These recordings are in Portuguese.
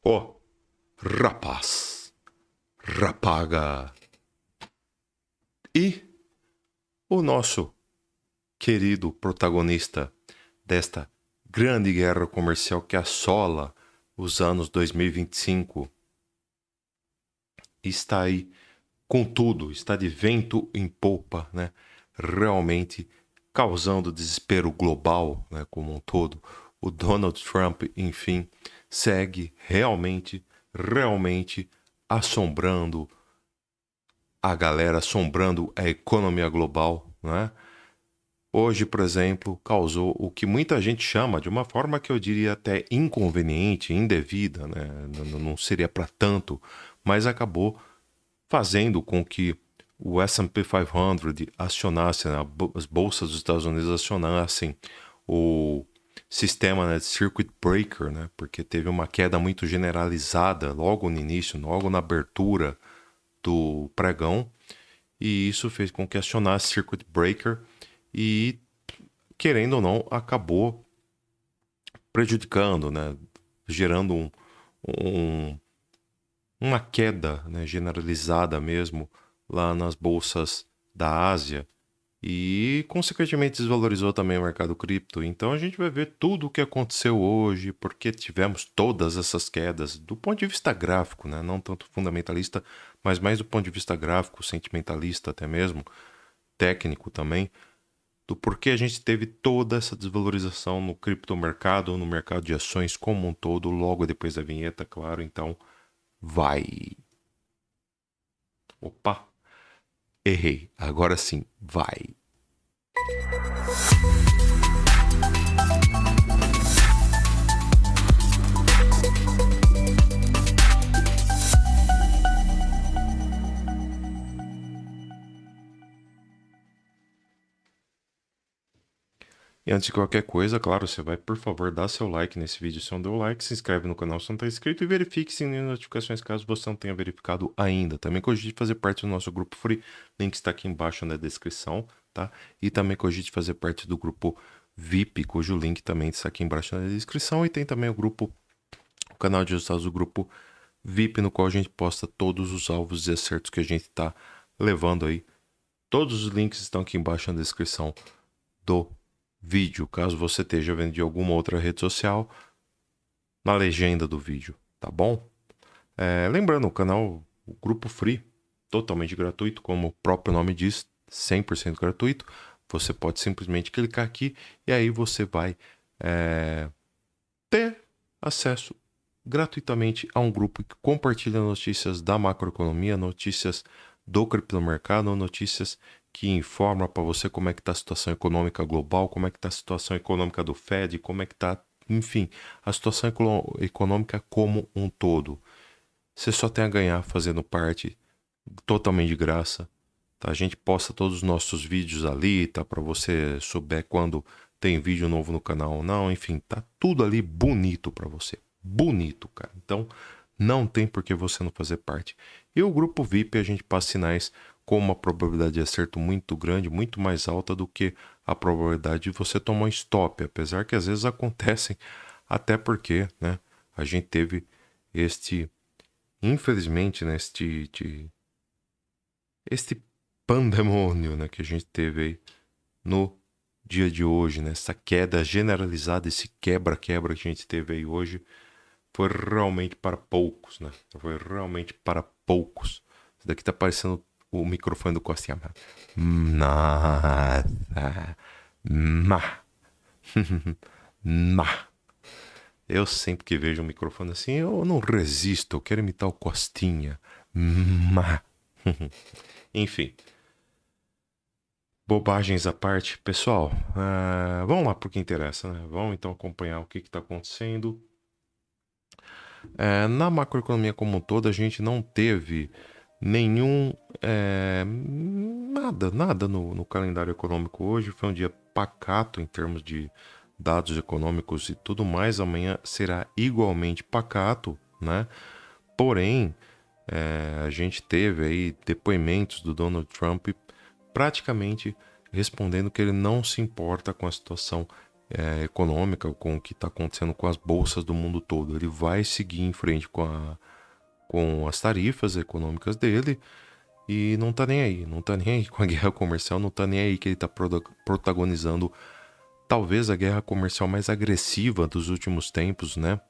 Ó, rapaz, rapaga. E o nosso querido protagonista desta grande guerra comercial que assola os anos 2025 está aí com tudo, está de vento em popa, né? Realmente causando desespero global, né, como um todo. O Donald Trump, enfim, segue realmente assombrando a galera, assombrando a economia global, né? Hoje, por exemplo, causou o que muita gente chama de uma forma que eu diria até inconveniente, indevida, né? Não seria para tanto, mas acabou fazendo com que o S&P 500 acionasse, né, as bolsas dos Estados Unidos acionassem o sistema, né, de circuit breaker, né, porque teve uma queda muito generalizada logo no início, logo na abertura do pregão, e isso fez com que acionasse circuit breaker e, querendo ou não, acabou prejudicando, né, gerando um uma queda, né, generalizada mesmo lá nas bolsas da Ásia e, consequentemente, desvalorizou também o mercado cripto. Então, a gente vai ver tudo o que aconteceu hoje, porque tivemos todas essas quedas do ponto de vista gráfico, né? Não tanto fundamentalista, mas mais do ponto de vista gráfico, sentimentalista até mesmo, técnico também, do porquê a gente teve toda essa desvalorização no criptomercado, no mercado de ações como um todo, logo depois da vinheta, claro. Então, vai. Opa! Errei. Agora sim, vai. E antes de qualquer coisa, claro, você vai, por favor, dar seu like nesse vídeo se não deu like, se inscreve no canal se não está inscrito e verifique se tem notificações caso você não tenha verificado ainda. Também cogite fazer parte do nosso grupo free, link está aqui embaixo na descrição, tá? E também cogite fazer parte do grupo VIP, cujo link também está aqui embaixo na descrição. E tem também o canal de resultados do grupo VIP, no qual a gente posta todos os alvos e acertos que a gente está levando aí. Todos os links estão aqui embaixo na descrição do vídeo, caso você esteja vendo de alguma outra rede social, na legenda do vídeo, tá bom? Lembrando, o canal, o grupo free, totalmente gratuito, como o próprio nome diz, 100% gratuito. Você pode simplesmente clicar aqui e aí você vai ter acesso gratuitamente a um grupo que compartilha notícias da macroeconomia, notícias do criptomercado, notícias que informam para você como é que está a situação econômica global, como é que está a situação econômica do Fed, como é que está, enfim, a situação econômica como um todo. Você só tem a ganhar fazendo parte, totalmente de graça. Tá? A gente posta todos os nossos vídeos ali, tá? Para você souber quando tem vídeo novo no canal ou não. Enfim, tá tudo ali bonito para você. Bonito, cara. Então, não tem por que você não fazer parte. E o grupo VIP a gente passa sinais com uma probabilidade de acerto muito grande, muito mais alta do que a probabilidade de você tomar um stop. Apesar que às vezes acontecem, até porque, né? A gente teve infelizmente, né? Este pandemônio, né, que a gente teve aí no dia de hoje, né? Essa queda generalizada, esse quebra-quebra que a gente teve aí hoje, foi realmente para poucos, né? Foi realmente para poucos. Isso daqui tá parecendo o microfone do Costinha. Nossa. Ma. Ma. Eu sempre que vejo um microfone assim, eu não resisto, eu quero imitar o Costinha. Ma. Enfim. Bobagens à parte, pessoal, vamos lá para o que interessa, né? Vamos então acompanhar o que está acontecendo. Na macroeconomia como um todo, a gente não teve nenhum. Nada no calendário econômico hoje. Foi um dia pacato em termos de dados econômicos e tudo mais. Amanhã será igualmente pacato, né? Porém, a gente teve aí depoimentos do Donald Trump praticamente respondendo que ele não se importa com a situação econômica, com o que está acontecendo com as bolsas do mundo todo. Ele vai seguir em frente com as tarifas econômicas dele e não tá nem aí. Não tá nem aí com a guerra comercial, não tá nem aí que ele tá protagonizando talvez a guerra comercial mais agressiva dos últimos tempos, né?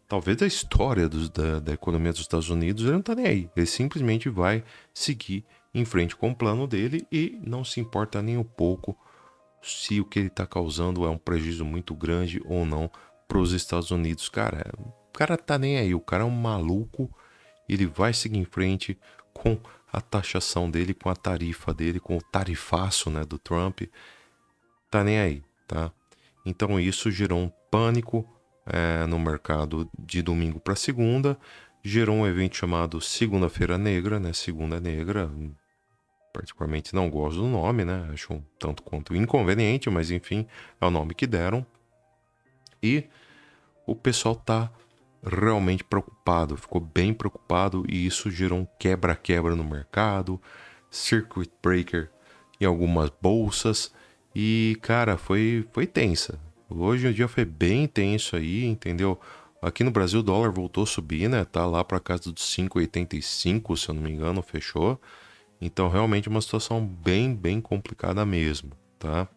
Talvez da história da economia dos Estados Unidos. Ele não tá nem aí. Ele simplesmente vai seguir em frente com o plano dele e não se importa nem um pouco se o que ele está causando é um prejuízo muito grande ou não para os Estados Unidos. Cara, o cara tá nem aí, o cara é um maluco, ele vai seguir em frente com a taxação dele, com a tarifa dele, com o tarifaço, né, do Trump, tá nem aí, tá? Então isso gerou um pânico no mercado de domingo para segunda, gerou um evento chamado Segunda-feira Negra, né, Segunda Negra. Particularmente não gosto do nome, né? Acho um tanto quanto inconveniente, mas enfim, é o nome que deram. E o pessoal tá realmente preocupado, ficou bem preocupado e isso gerou um quebra-quebra no mercado, circuit breaker em algumas bolsas e, cara, foi tensa. Hoje o dia foi bem tenso aí, entendeu? Aqui no Brasil o dólar voltou a subir, né? Tá lá para casa dos 5,85, se eu não me engano, fechou. Então, realmente é uma situação bem complicada mesmo, tá?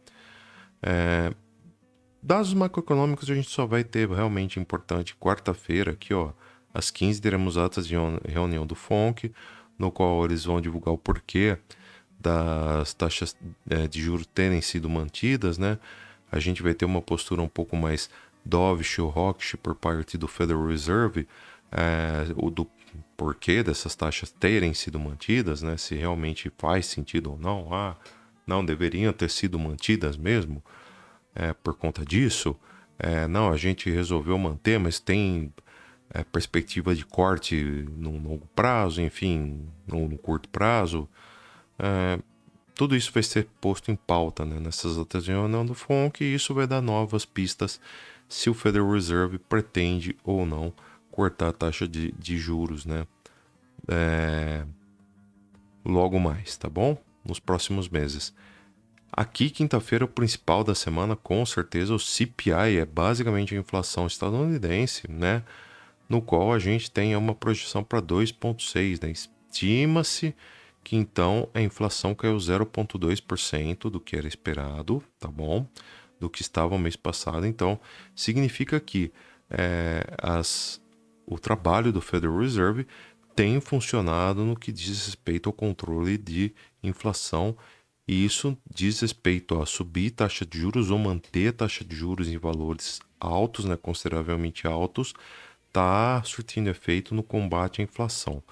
Dados macroeconômicos a gente só vai ter realmente importante quarta-feira aqui, ó. Às 15 teremos atas de reunião do FONC, no qual eles vão divulgar o porquê das taxas de juros terem sido mantidas, né? A gente vai ter uma postura um pouco mais dovish ou hawkish por parte do Federal Reserve, do porquê dessas taxas terem sido mantidas, né? Se realmente faz sentido ou não. Não deveriam ter sido mantidas mesmo por conta disso. Não, a gente resolveu manter, mas tem perspectiva de corte no longo prazo, enfim, no curto prazo. Tudo isso vai ser posto em pauta, né, nessas atas de reunião do FONC e isso vai dar novas pistas se o Federal Reserve pretende ou não cortar a taxa de juros, né? Logo mais, tá bom? Nos próximos meses. Aqui, quinta-feira, o principal da semana, com certeza, o CPI é basicamente a inflação estadunidense, né? No qual a gente tem uma projeção para 2,6, né? Estima-se que então a inflação caiu 0,2% do que era esperado, tá bom? Do que estava no mês passado. Então, significa que o trabalho do Federal Reserve tem funcionado no que diz respeito ao controle de inflação e isso diz respeito a subir taxa de juros ou manter a taxa de juros em valores altos, né, consideravelmente altos, está surtindo efeito no combate à inflação.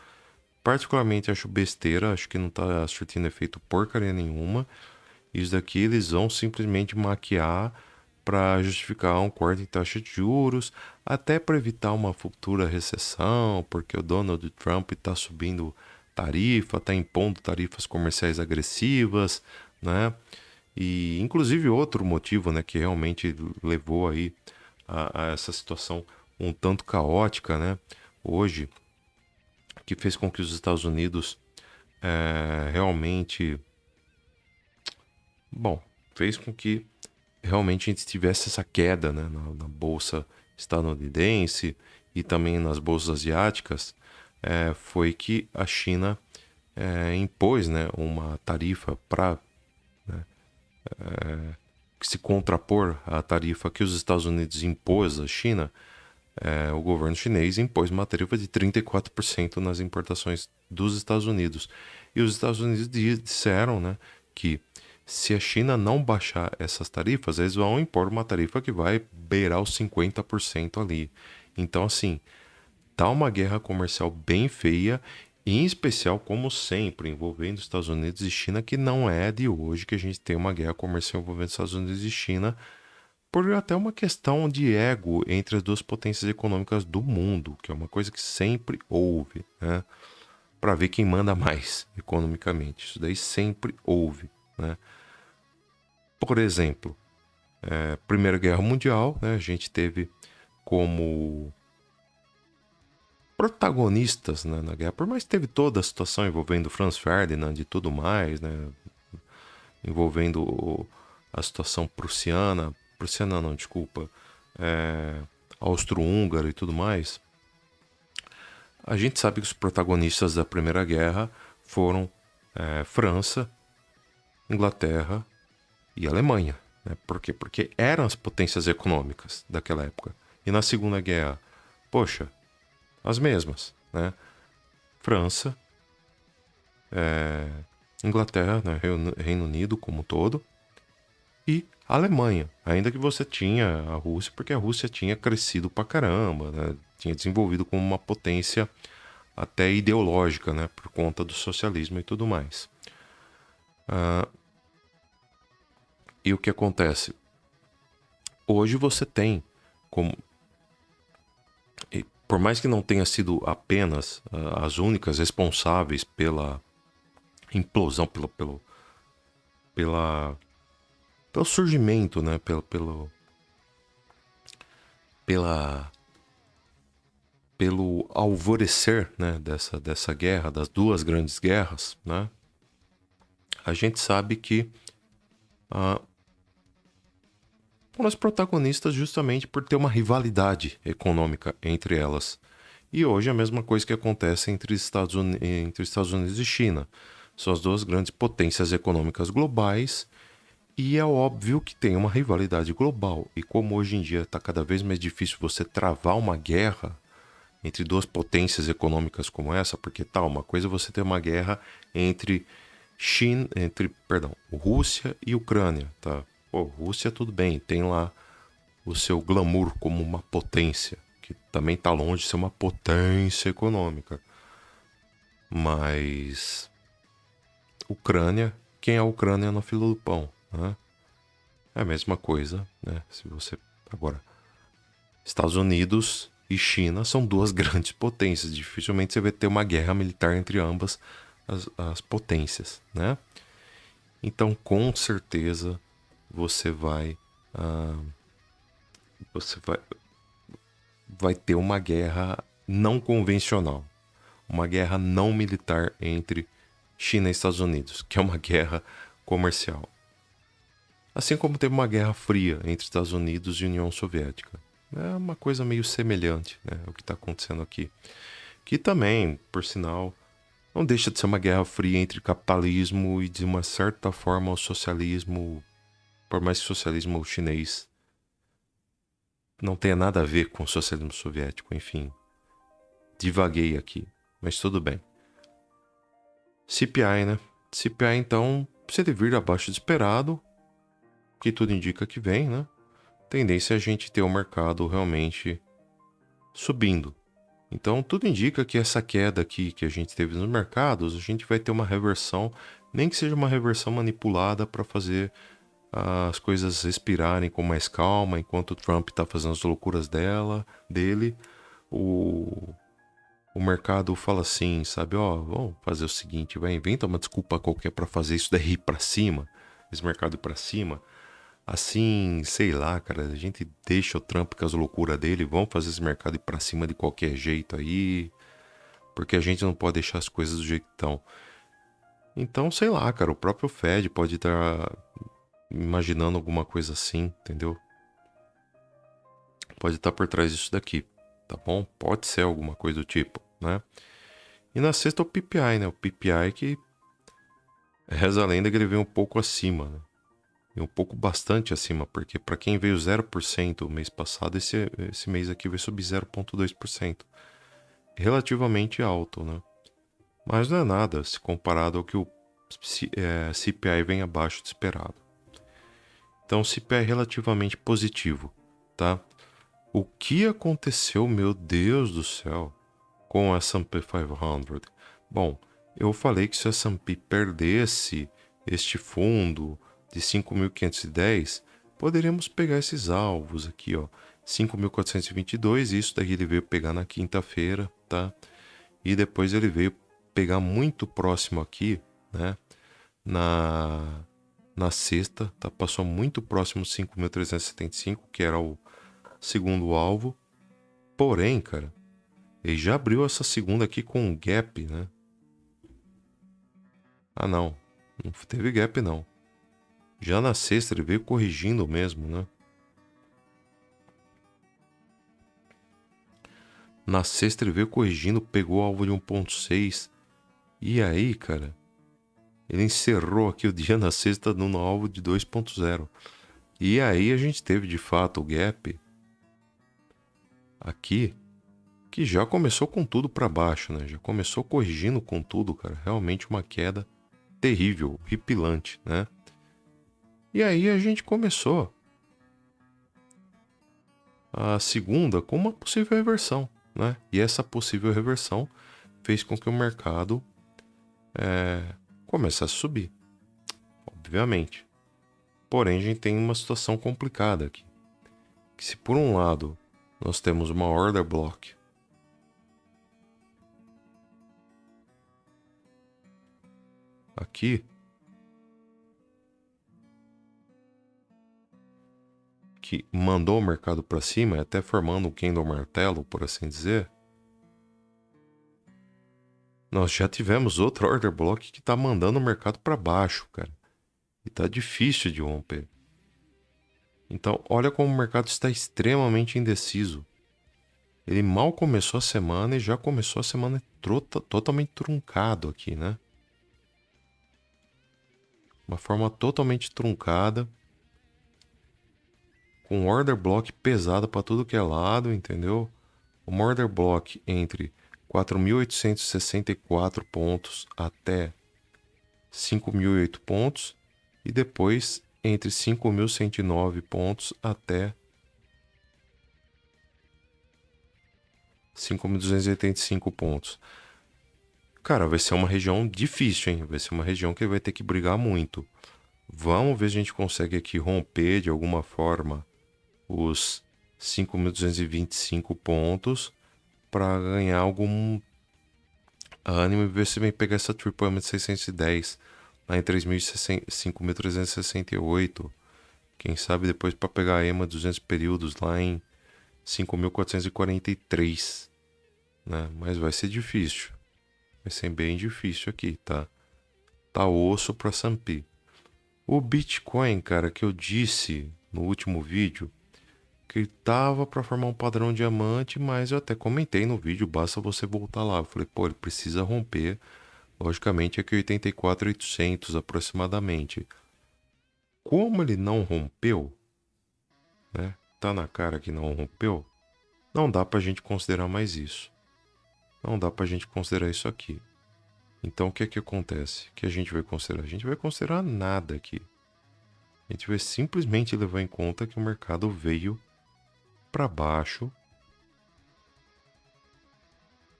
Particularmente acho besteira, acho que não está surtindo efeito porcaria nenhuma. Isso daqui eles vão simplesmente maquiar para justificar um corte em taxa de juros, até para evitar uma futura recessão, porque o Donald Trump está subindo tarifa, está impondo tarifas comerciais agressivas, né? E inclusive outro motivo, né, que realmente levou aí a essa situação um tanto caótica, né? Hoje, que fez com que os Estados Unidos realmente, bom, fez com que realmente a gente tivesse essa queda, né, na bolsa estadunidense e também nas bolsas asiáticas, foi que a China impôs, né, uma tarifa para se contrapor à tarifa que os Estados Unidos impôs à China. O governo chinês impôs uma tarifa de 34% nas importações dos Estados Unidos. E os Estados Unidos disseram, né, que se a China não baixar essas tarifas, eles vão impor uma tarifa que vai beirar os 50% ali. Então, assim, tá uma guerra comercial bem feia, em especial, como sempre, envolvendo os Estados Unidos e China, que não é de hoje que a gente tem uma guerra comercial envolvendo os Estados Unidos e China, por até uma questão de ego entre as duas potências econômicas do mundo, que é uma coisa que sempre houve, né? Para ver quem manda mais economicamente. Isso daí sempre houve, né? Por exemplo, Primeira Guerra Mundial, né? A gente teve como protagonistas, né, na guerra, por mais que teve toda a situação envolvendo Franz Ferdinand e tudo mais, né? Envolvendo a situação prussiana, prussiana não, desculpa, austro-húngara e tudo mais, a gente sabe que os protagonistas da Primeira Guerra foram França, Inglaterra e Alemanha. Né? Por quê? Porque eram as potências econômicas daquela época. E na Segunda Guerra, poxa, as mesmas, né? França, Inglaterra, né? Reino Unido como um todo, e Alemanha, ainda que você tinha a Rússia, porque a Rússia tinha crescido pra caramba, né? Tinha desenvolvido como uma potência até ideológica, né? Por conta do socialismo e tudo mais. E o que acontece? Hoje você tem como... Por mais que não tenha sido apenas as únicas responsáveis pela implosão, pelo surgimento, né? Pelo alvorecer, né? dessa guerra, das duas grandes guerras, né? A gente sabe que foram as protagonistas justamente por ter uma rivalidade econômica entre elas. E hoje é a mesma coisa que acontece entre Estados Unidos e China. São as duas grandes potências econômicas globais e é óbvio que tem uma rivalidade global. E como hoje em dia está cada vez mais difícil você travar uma guerra entre duas potências econômicas como essa, porque uma coisa é você ter uma guerra entre Rússia e Ucrânia, tá? Pô, Rússia tudo bem, tem lá o seu glamour como uma potência, que também tá longe de ser uma potência econômica. Mas Ucrânia, quem é a Ucrânia na fila do pão, né? É a mesma coisa, né? Se você agora Estados Unidos e China são duas grandes potências, dificilmente você vai ter uma guerra militar entre ambas as potências, né? Então, com certeza, você vai ter uma guerra não convencional, uma guerra não militar entre China e Estados Unidos, que é uma guerra comercial. Assim como teve uma guerra fria entre Estados Unidos e União Soviética. É uma coisa meio semelhante, né, o que está acontecendo aqui. Que também, por sinal, não deixa de ser uma guerra fria entre capitalismo e, de uma certa forma, o socialismo, por mais que o socialismo chinês não tenha nada a ver com o socialismo soviético, enfim. Divaguei aqui, mas tudo bem. CPI, né? CPI, então, se ele vir abaixo do esperado, que tudo indica que vem, né? Tendência é a gente ter o mercado realmente subindo. Então, tudo indica que essa queda aqui que a gente teve nos mercados, a gente vai ter uma reversão, nem que seja uma reversão manipulada para fazer as coisas respirarem com mais calma, enquanto o Trump está fazendo as loucuras dele. O mercado fala assim, sabe? Vamos fazer o seguinte, inventa uma desculpa qualquer para fazer isso daí para cima, esse mercado ir para cima. Assim, sei lá, cara, a gente deixa o Trump com as loucuras dele, vamos fazer esse mercado ir pra cima de qualquer jeito aí, porque a gente não pode deixar as coisas do jeito que estão. Então, sei lá, cara, o próprio Fed pode estar imaginando alguma coisa assim, entendeu? Pode estar por trás disso daqui, tá bom? Pode ser alguma coisa do tipo, né? E na sexta o PPI, né? O PPI que reza a lenda que ele vem um pouco acima, né? E um pouco bastante acima, porque para quem veio 0% o mês passado, esse mês aqui vai subir 0,2%. Relativamente alto, né? Mas não é nada se comparado ao que o CPI vem abaixo do esperado. Então o CPI é relativamente positivo, tá? O que aconteceu, meu Deus do céu, com o S&P 500? Bom, eu falei que se o S&P perdesse este fundo de 5.510, poderíamos pegar esses alvos aqui, ó, 5.422, isso daí ele veio pegar na quinta-feira, tá? E depois ele veio pegar muito próximo aqui, né? Na sexta, tá? Passou muito próximo 5.375, que era o segundo alvo. Porém, cara, ele já abriu essa segunda aqui com um gap, né? Ah, não. Não teve gap, não. Já na sexta ele veio corrigindo mesmo, né? Na sexta ele veio corrigindo, pegou o alvo de 1.6. E aí, cara, ele encerrou aqui o dia na sexta no alvo de 2.0. E aí a gente teve de fato o gap aqui, que já começou com tudo para baixo, né? Já começou corrigindo com tudo, cara. Realmente uma queda terrível, horripilante, né? E aí a gente começou a segunda com uma possível reversão, né? E essa possível reversão fez com que o mercado começasse a subir, obviamente. Porém, a gente tem uma situação complicada aqui. Que se por um lado nós temos uma order block aqui, que mandou o mercado para cima, até formando um candle martelo, por assim dizer, nós já tivemos outro order block que está mandando o mercado para baixo, cara. E tá difícil de romper. Então, olha como o mercado está extremamente indeciso. Ele mal começou a semana e já começou a semana totalmente truncado aqui, né? Uma forma totalmente truncada, com order block pesado para tudo que é lado, entendeu? Uma order block entre 4.864 pontos até 5.008 pontos e depois entre 5.109 pontos até 5.285 pontos. Cara, vai ser uma região difícil, hein? Vai ser uma região que ele vai ter que brigar muito. Vamos ver se a gente consegue aqui romper de alguma forma os 5.225 pontos para ganhar algum ânimo e ver se vem pegar essa triple M de 610 lá em 5.368. Quem sabe depois para pegar a EMA 200 períodos lá em 5.443, né? Mas vai ser difícil. Vai ser bem difícil aqui, tá? Tá osso para S&P. O Bitcoin, cara, que eu disse no último vídeo que ele tava para formar um padrão diamante, mas eu até comentei no vídeo, basta você voltar lá. Eu falei, pô, ele precisa romper, logicamente, aqui 84.800 aproximadamente. Como ele não rompeu, né? Tá na cara que não rompeu, não dá pra gente considerar mais isso. Não dá pra gente considerar isso aqui. Então o que é que acontece? O que a gente vai considerar? A gente vai considerar nada aqui. A gente vai simplesmente levar em conta que o mercado veio para baixo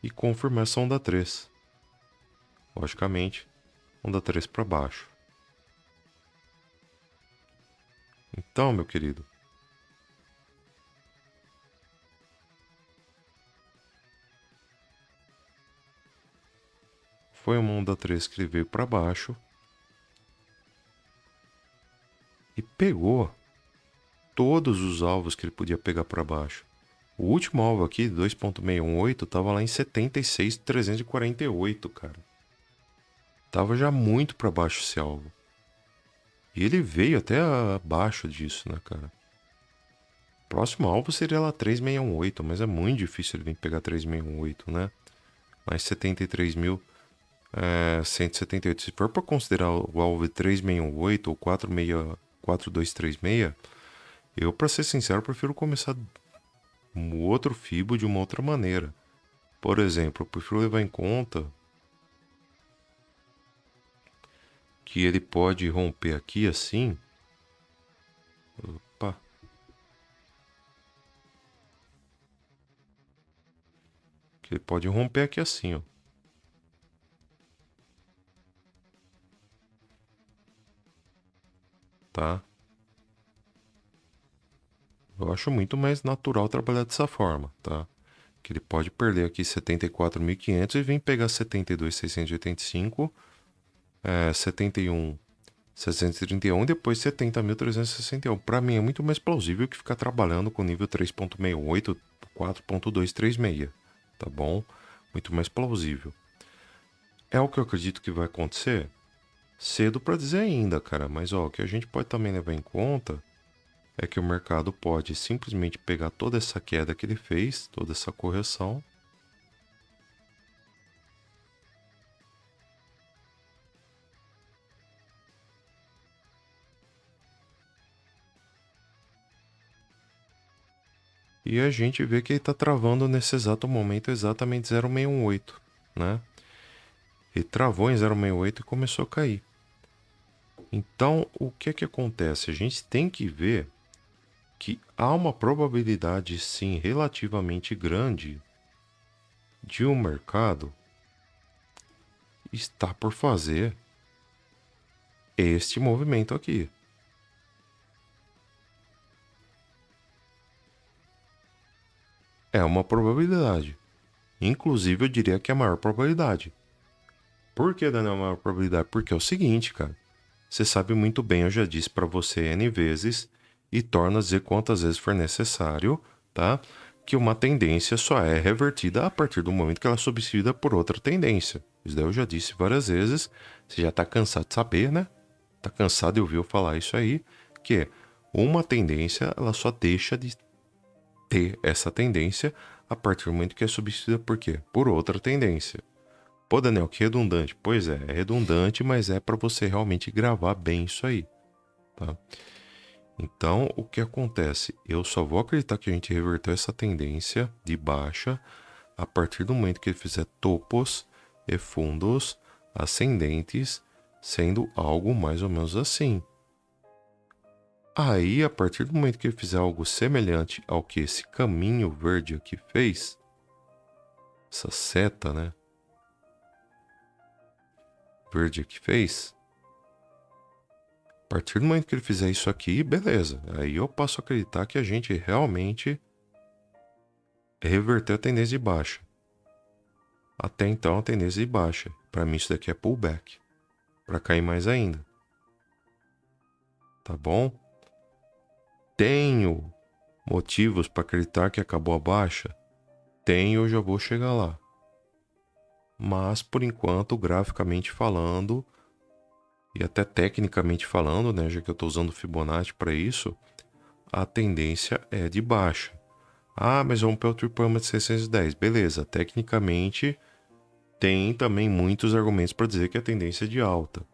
e confirmar essa onda 3. Logicamente, onda 3 para baixo. Então, meu querido, foi uma onda 3 que ele veio para baixo e pegou todos os alvos que ele podia pegar para baixo. O último alvo aqui, 2.618, tava lá em 76.348, cara. Tava já muito para baixo esse alvo. E ele veio até abaixo disso, né, cara? Próximo alvo seria lá 3.618, mas é muito difícil ele vir pegar 3.618, né? Mais 73.178. Se for para considerar o alvo de 3.618 ou 4.236, eu, para ser sincero, prefiro começar um outro fibo de uma outra maneira. Por exemplo, eu prefiro levar em conta que ele pode romper aqui assim. Opa. Que ele pode romper aqui assim, ó. Tá? Eu acho muito mais natural trabalhar dessa forma, tá? Que ele pode perder aqui 74.500 e vir pegar 72.685, 71.731 e depois 70.361. Para mim é muito mais plausível que ficar trabalhando com nível 3.68, 4.236, tá bom? Muito mais plausível. É o que eu acredito que vai acontecer? Cedo para dizer ainda, cara, mas ó, o que a gente pode também levar em conta é que o mercado pode simplesmente pegar toda essa queda que ele fez, toda essa correção, E a gente vê que ele está travando nesse exato momento exatamente 0,618, né? Ele travou em 0,68 e começou a cair. Então, o que que acontece? A gente tem que ver que há uma probabilidade, sim, relativamente grande de o mercado estar por fazer este movimento aqui. É uma probabilidade. Inclusive, eu diria que é a maior probabilidade. Por que, Daniel, a maior probabilidade? Porque é o seguinte, cara. Você sabe muito bem, eu já disse para você N vezes, e torno a dizer quantas vezes for necessário, tá? Que uma tendência só é revertida a partir do momento que ela é substituída por outra tendência. Isso daí eu já disse várias vezes. Você já tá cansado de saber, né? Tá cansado de ouvir eu falar isso aí, que uma tendência, ela só deixa de ter essa tendência a partir do momento que é substituída por quê? Por outra tendência. Pô, Daniel, que redundante. Pois é redundante, mas é para você realmente gravar bem isso aí, tá? Então, o que acontece? Eu só vou acreditar que a gente reverteu essa tendência de baixa a partir do momento que ele fizer topos e fundos ascendentes, sendo algo mais ou menos assim. Aí, a partir do momento que ele fizer algo semelhante ao que esse caminho verde aqui fez, essa seta, né? Verde aqui fez. A partir do momento que ele fizer isso aqui, beleza. Aí eu passo a acreditar que a gente realmente reverteu a tendência de baixa. Até então, a tendência de baixa. Para mim, isso daqui é pullback. Para cair mais ainda. Tá bom? Tenho motivos para acreditar que acabou a baixa? Tenho, eu já vou chegar lá. Mas, por enquanto, graficamente falando, e até tecnicamente falando, né, já que eu estou usando Fibonacci para isso, a tendência é de baixa. Ah, mas rompeu o tripama de 610. Beleza, tecnicamente tem também muitos argumentos para dizer que a tendência é de alta.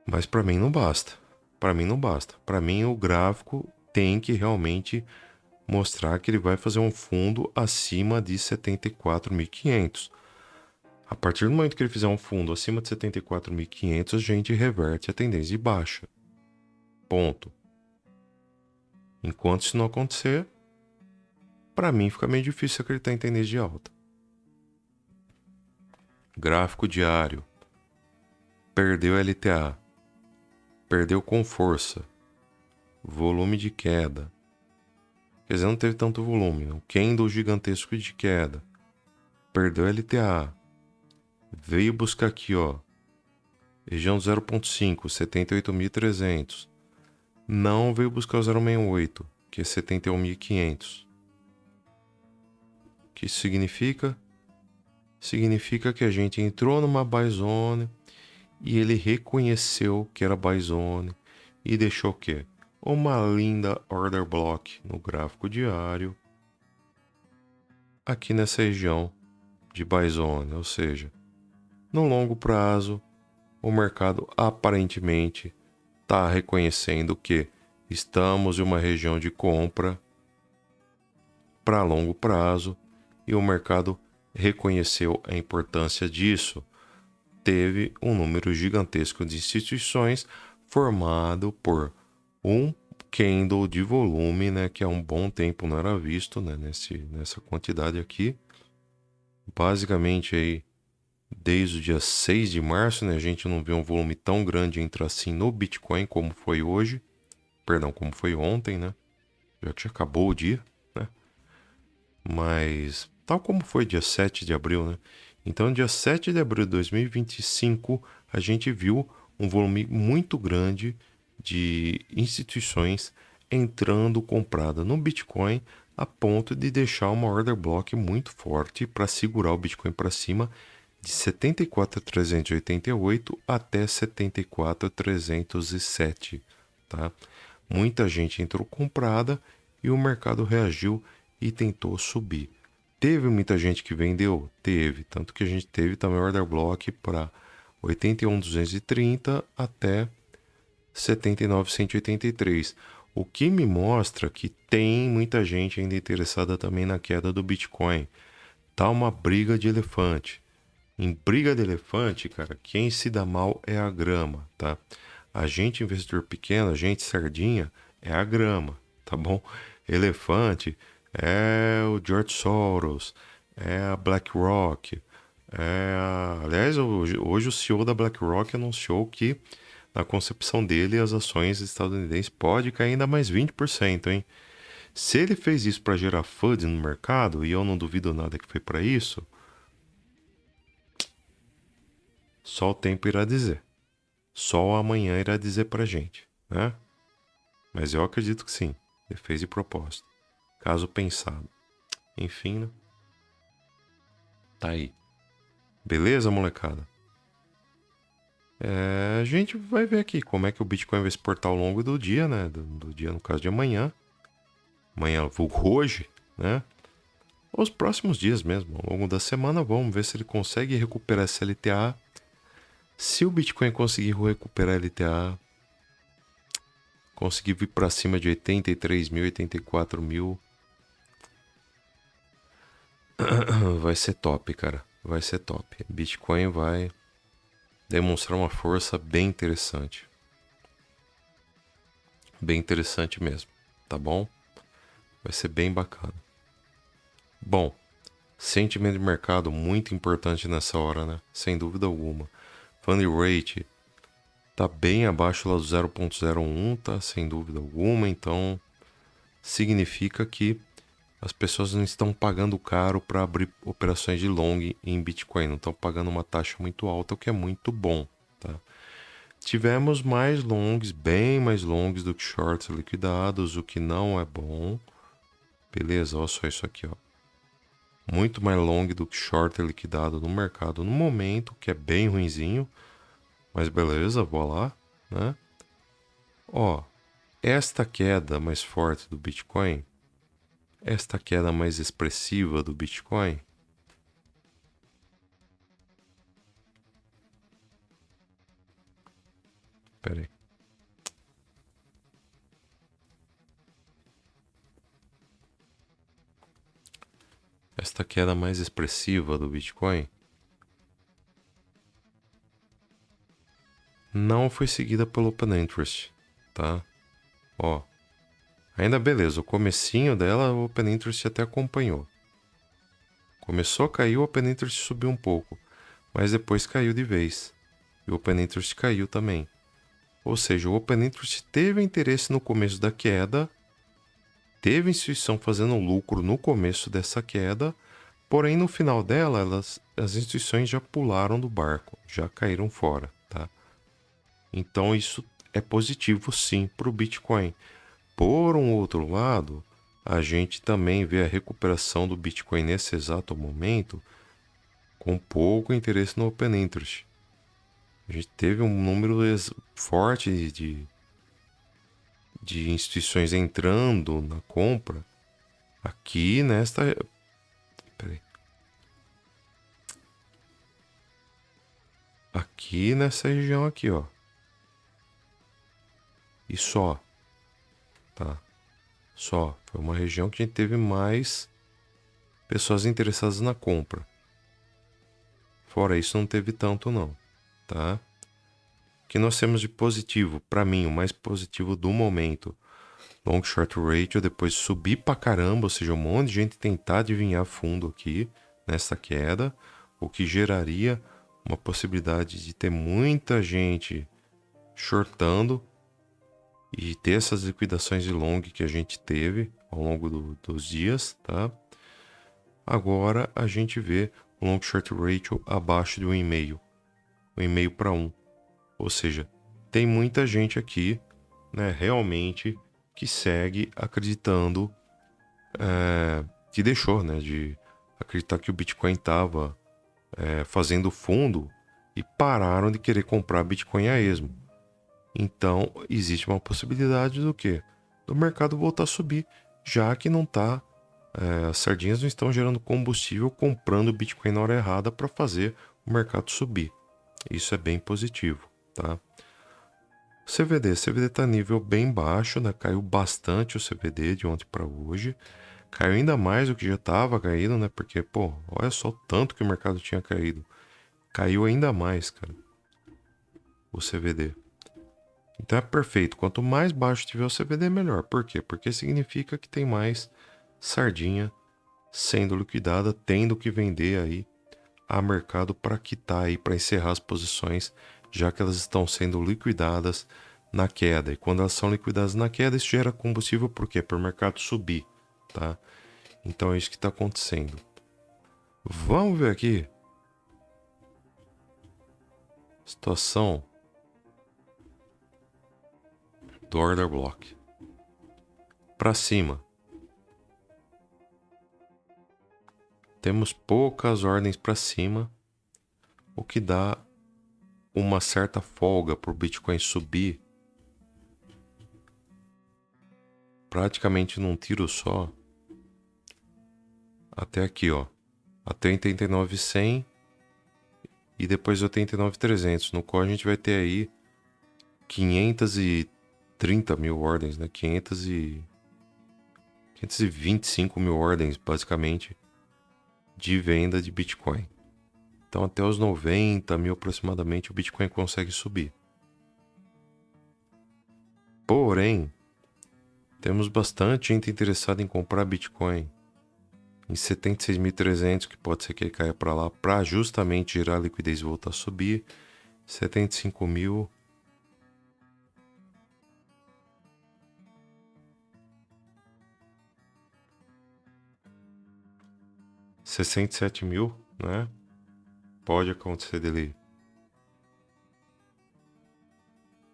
Mas para mim não basta. Para mim não basta. Para mim o gráfico tem que realmente mostrar que ele vai fazer um fundo acima de 74.500. A partir do momento que ele fizer um fundo acima de 74.500, a gente reverte a tendência de baixa. Ponto. Enquanto isso não acontecer, para mim fica meio difícil acreditar em tendência de alta. Gráfico diário. Perdeu LTA. Perdeu com força. Volume de queda. Quer dizer, não teve tanto volume. Um candle gigantesco de queda. Perdeu LTA. Veio buscar aqui, ó. Região 0.5, 78.300. Não veio buscar o 0,68, que é 71.500. O que isso significa? Significa que a gente entrou numa buy zone e ele reconheceu que era buy zone e deixou o quê? Uma linda order block no gráfico diário aqui nessa região de buy zone, ou seja, no longo prazo o mercado aparentemente está reconhecendo que estamos em uma região de compra para longo prazo e o mercado reconheceu a importância disso. Teve um número gigantesco de instituições formado por um candle de volume, né, que há um bom tempo não era visto, né, nessa quantidade aqui. Basicamente aí desde o dia 6 de março, né, a gente não vê um volume tão grande entre assim no Bitcoin como foi hoje. Perdão, como foi ontem, né? Já que acabou o dia, né? Mas tal como foi dia 7 de abril, né? Então, dia 7 de abril de 2025, a gente viu um volume muito grande de instituições entrando comprada no Bitcoin a ponto de deixar uma order block muito forte para segurar o Bitcoin para cima de 74.388 até 74.307, tá? Muita gente entrou comprada e o mercado reagiu e tentou subir. Teve muita gente que vendeu? Teve. Tanto que a gente teve também order block para 81.230 até 79.183. O que me mostra que tem muita gente ainda interessada também na queda do Bitcoin. Tá uma briga de elefante. Em briga de elefante, cara, quem se dá mal é a grama, tá? A gente, investidor pequeno, a gente sardinha, é a grama, tá bom? Elefante é o George Soros, é a BlackRock, aliás, hoje o CEO da BlackRock anunciou que, na concepção dele, as ações estadunidenses podem cair ainda mais 20%, hein? Se ele fez isso para gerar FUD no mercado, e eu não duvido nada que foi para isso, só o tempo irá dizer. Só o amanhã irá dizer pra gente, né? Mas eu acredito que sim. Ele fez de propósito. Caso pensado. Enfim, né? Tá aí. Beleza, molecada? A gente vai ver aqui como é que o Bitcoin vai se portar ao longo do dia, né? Do dia, no caso de amanhã. Amanhã, vulgo hoje, né? Os próximos dias mesmo. Ao longo da semana, vamos ver se ele consegue recuperar esse LTA. Se o Bitcoin conseguir recuperar LTA, conseguir vir para cima de 83 mil, 84 mil, vai ser top, cara. Vai ser top. Bitcoin vai demonstrar uma força bem interessante. Bem interessante mesmo, tá bom? Vai ser bem bacana. Bom, sentimento de mercado muito importante nessa hora, né? Sem dúvida alguma. Funding rate tá bem abaixo lá do 0.01, tá? Sem dúvida alguma. Então, significa que as pessoas não estão pagando caro para abrir operações de long em Bitcoin. Não estão pagando uma taxa muito alta, o que é muito bom, tá? Tivemos mais longs, bem mais longs do que shorts liquidados, o que não é bom. Beleza, olha só isso aqui, ó. Muito mais long do que short liquidado no mercado no momento, que é bem ruinzinho. Mas beleza, vou lá, né? Ó, esta queda mais forte do Bitcoin, esta queda mais expressiva do Bitcoin, pera aí. Esta queda mais expressiva do Bitcoin não foi seguida pelo Open Interest, tá? Ó, ainda beleza, o comecinho dela o Open Interest até acompanhou. Começou a cair, o Open Interest subiu um pouco, mas depois caiu de vez. E o Open Interest caiu também. Ou seja, o Open Interest teve interesse no começo da queda, teve instituição fazendo lucro no começo dessa queda, porém no final dela, as instituições já pularam do barco, já caíram fora, tá? Então isso é positivo sim para o Bitcoin. Por um outro lado, a gente também vê a recuperação do Bitcoin nesse exato momento com pouco interesse no Open Interest. A gente teve um número forte de instituições entrando na compra aqui nesta. Peraí. Aqui nessa região aqui, ó. E só, tá? Só. Foi uma região que a gente teve mais pessoas interessadas na compra. Fora isso, não teve tanto não, tá? O que nós temos de positivo, para mim, o mais positivo do momento, long short ratio, depois subir pra caramba, ou seja, um monte de gente tentar adivinhar fundo aqui nessa queda, o que geraria uma possibilidade de ter muita gente shortando e ter essas liquidações de long que a gente teve ao longo dos dias, tá? Agora a gente vê o long short ratio abaixo de 1,5, 1,5 para 1. Ou seja, tem muita gente aqui, né, realmente que segue acreditando, que deixou, né, de acreditar que o Bitcoin estava fazendo fundo e pararam de querer comprar Bitcoin a esmo. Então, existe uma possibilidade do quê? Do mercado voltar a subir, já que não está, as sardinhas não estão gerando combustível comprando Bitcoin na hora errada para fazer o mercado subir. Isso é bem positivo, tá? CVD tá nível bem baixo, né? Caiu bastante o CVD de ontem para hoje. Caiu ainda mais do que já estava caído, né? Porque, pô, olha só o tanto que o mercado tinha caído. Caiu ainda mais, cara, o CVD. Então é perfeito. Quanto mais baixo tiver o CVD, melhor. Por quê? Porque significa que tem mais sardinha sendo liquidada, tendo que vender aí a mercado para quitar aí, para encerrar as posições, já que elas estão sendo liquidadas na queda. E quando elas são liquidadas na queda, isso gera combustível por quê? Para o mercado subir, tá? Então é isso que está acontecendo. Vamos ver aqui. Situação do order block. Para cima. Temos poucas ordens para cima, o que dá uma certa folga para o Bitcoin subir praticamente num tiro só até aqui, ó, até 89.100 e depois 89.300, no qual a gente vai ter aí 530 mil ordens, né? 525 mil ordens, basicamente, de venda de Bitcoin. Então, até os 90 mil aproximadamente, o Bitcoin consegue subir. Porém, temos bastante gente interessada em comprar Bitcoin em 76.300, que pode ser que ele caia para lá, para justamente gerar liquidez e voltar a subir. 75 mil. 67 mil, né? Pode acontecer dele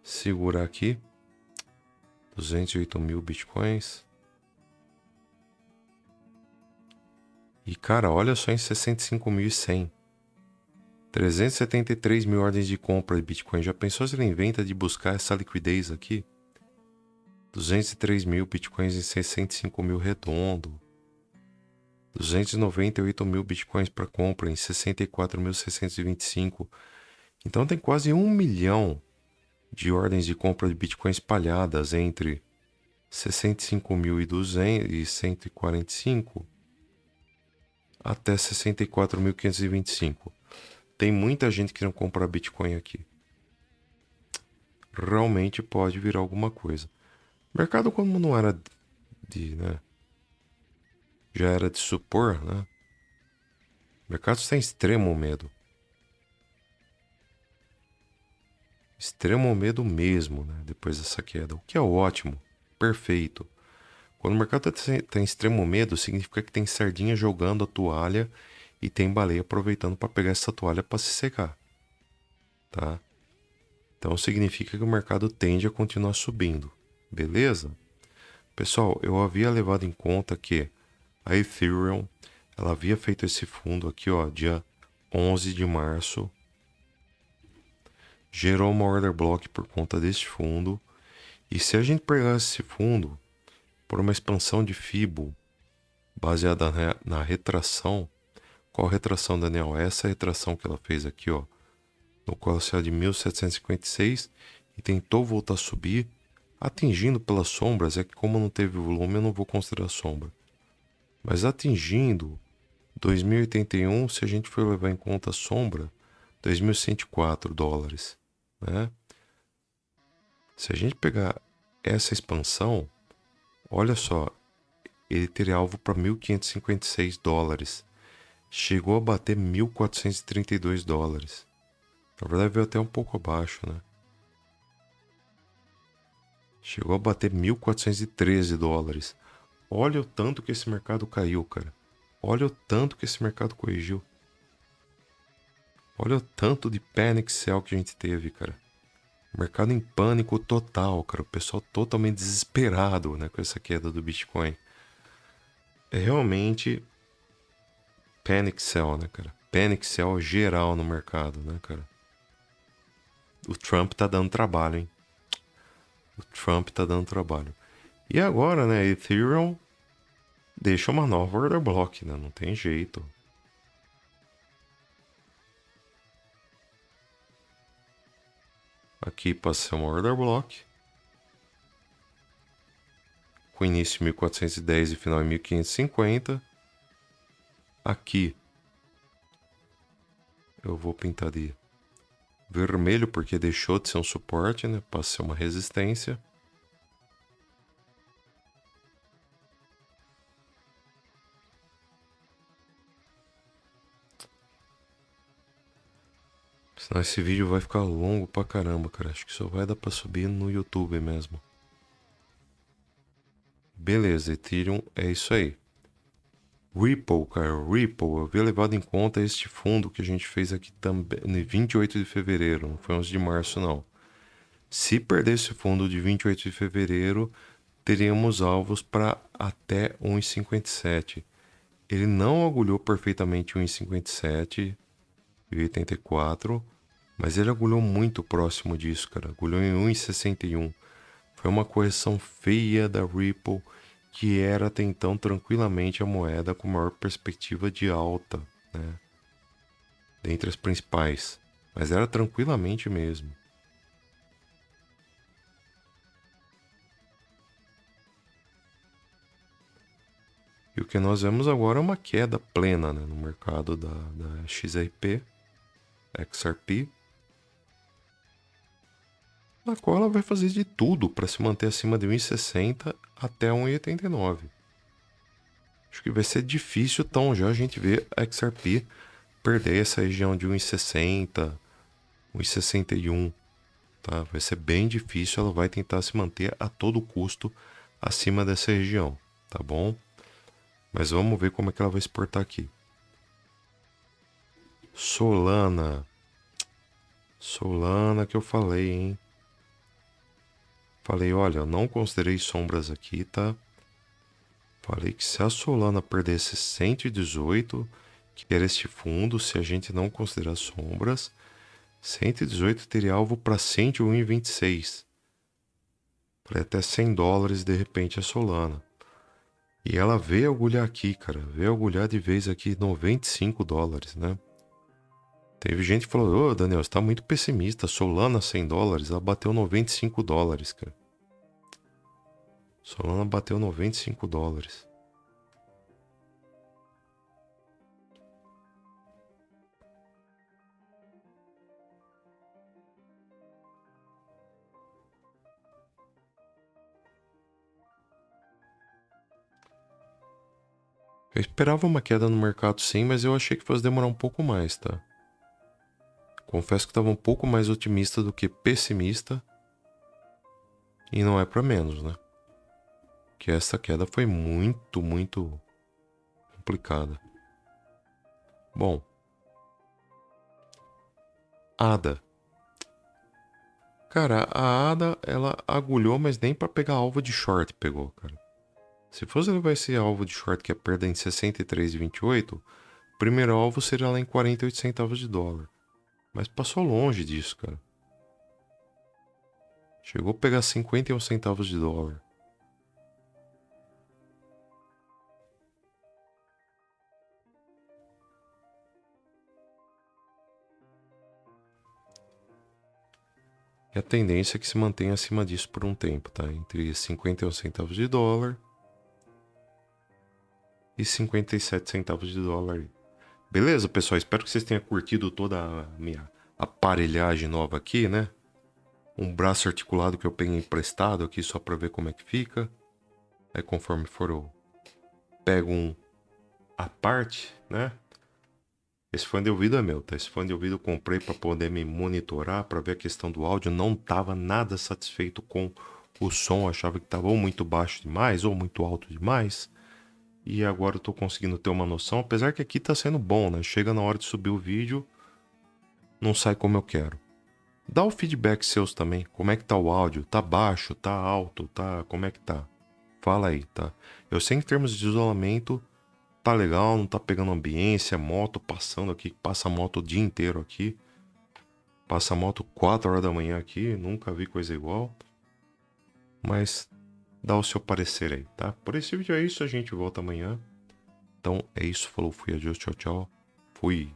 segurar aqui. 208 mil bitcoins. E cara, olha só em 65.100. 373 mil ordens de compra de Bitcoin. Já pensou se ele inventa de buscar essa liquidez aqui? 203 mil Bitcoins em 65 mil redondo. 298 mil Bitcoins para compra em 64.625. Então tem quase 1 milhão de ordens de compra de Bitcoin espalhadas entre 65.200 e 145 até 64.525. Tem muita gente querendo comprar Bitcoin aqui. Realmente pode virar alguma coisa. O mercado, como não era né? Já era de supor, né? O mercado está em extremo medo. Extremo medo mesmo, né? Depois dessa queda. O que é ótimo. Perfeito. Quando o mercado está em extremo medo, significa que tem sardinha jogando a toalha e tem baleia aproveitando para pegar essa toalha para se secar. Tá? Então significa que o mercado tende a continuar subindo. Beleza? Pessoal, eu havia levado em conta que a Ethereum, ela havia feito esse fundo aqui, ó, dia 11 de março. Gerou uma order block por conta desse fundo. E se a gente pegar esse fundo por uma expansão de FIBO baseada na retração, qual retração, Daniel? Essa retração que ela fez aqui, ó, no qual ela saiu de 1.756 e tentou voltar a subir, atingindo pelas sombras. É que como não teve volume, eu não vou considerar sombra. Mas atingindo 2.081, se a gente for levar em conta a sombra, 2.104 dólares, né? Se a gente pegar essa expansão, olha só, ele teria alvo para 1.556 dólares. Chegou a bater 1.432 dólares. Na verdade, veio até um pouco abaixo, né? Chegou a bater 1.413 dólares. Olha o tanto que esse mercado caiu, cara. Olha o tanto que esse mercado corrigiu. Olha o tanto de panic sell que a gente teve, cara. Mercado em pânico total, cara. O pessoal totalmente desesperado, né, com essa queda do Bitcoin. É realmente panic sell, né, cara? Panic sell geral no mercado, né, cara? O Trump tá dando trabalho, hein? O Trump tá dando trabalho. E agora, né, Ethereum deixa uma nova order block, né? Não tem jeito. Aqui passa a ser uma order block. Com início em 1410 e final em 1550. Aqui eu vou pintar de vermelho porque deixou de ser um suporte, né? Passa a ser uma resistência. Senão esse vídeo vai ficar longo pra caramba, cara. Acho que só vai dar pra subir no YouTube mesmo. Beleza, Ethereum é isso aí. Ripple, cara, Ripple, eu havia levado em conta este fundo que a gente fez aqui também, no 28 de fevereiro, não foi 11 de março não. Se perder esse fundo de 28 de fevereiro, teríamos alvos para até 1,57. Ele não agulhou perfeitamente 1,57 e 84, mas ele agulhou muito próximo disso, cara. Agulhou em 1,61. Foi uma correção feia da Ripple, que era até então tranquilamente a moeda com maior perspectiva de alta, né? Dentre as principais. Mas era tranquilamente mesmo. E o que nós vemos agora é uma queda plena, né, no mercado da XRP, XRP, na qual ela vai fazer de tudo para se manter acima de 1,60 até 1,89. Acho que vai ser difícil tão já a gente ver a XRP perder essa região de 1,60, 1,61. Tá? Vai ser bem difícil, ela vai tentar se manter a todo custo acima dessa região, tá bom? Mas vamos ver como é que ela vai se portar aqui. Solana que eu falei, hein? Falei, olha, eu não considerei sombras aqui, tá? Falei que se a Solana perdesse 118, que era este fundo, se a gente não considerar sombras, 118 teria alvo para 101,26. Para até $100 de repente a Solana. E ela veio agulhar aqui, cara. Veio agulhar de vez aqui $95, né? Teve gente que falou, ô Daniel, você tá muito pessimista. Solana $100, ela bateu $95, cara. Solana bateu $95. Eu esperava uma queda no mercado sim, mas eu achei que fosse demorar um pouco mais, tá? Confesso que estava um pouco mais otimista do que pessimista. E não é para menos, né? Que essa queda foi muito, muito complicada. Bom, ADA. Cara, a ADA, ela agulhou, mas nem para pegar alvo de short pegou, cara. Se fosse levar esse alvo de short, que é perda em 63,28, o primeiro alvo seria lá em 48 centavos de dólar. Mas passou longe disso, cara. Chegou a pegar 51 centavos de dólar. E a tendência é que se mantenha acima disso por um tempo, tá? Entre 51 centavos de dólar e 57 centavos de dólar. Beleza, pessoal? Espero que vocês tenham curtido toda a minha aparelhagem nova aqui, né? Um braço articulado que eu peguei emprestado aqui só pra ver como é que fica. Aí conforme for eu pego um à parte, né? Esse fone de ouvido é meu, tá? Esse fone de ouvido eu comprei para poder me monitorar, para ver a questão do áudio. Não tava nada satisfeito com o som, achava que tava ou muito baixo demais ou muito alto demais. E agora eu tô conseguindo ter uma noção, apesar que aqui tá sendo bom, né? Chega na hora de subir o vídeo, não sai como eu quero. Dá o feedback seus também, como é que tá o áudio? Tá baixo, tá alto, tá... como é que tá? Fala aí, tá? Eu sei que em termos de isolamento, tá legal, não tá pegando ambiência, moto passando aqui, passa moto o dia inteiro aqui. Passa moto 4 horas da manhã aqui, nunca vi coisa igual. Mas dá o seu parecer aí, tá? Por esse vídeo é isso, a gente volta amanhã. Então é isso, falou, fui, adiós, tchau, tchau. Fui.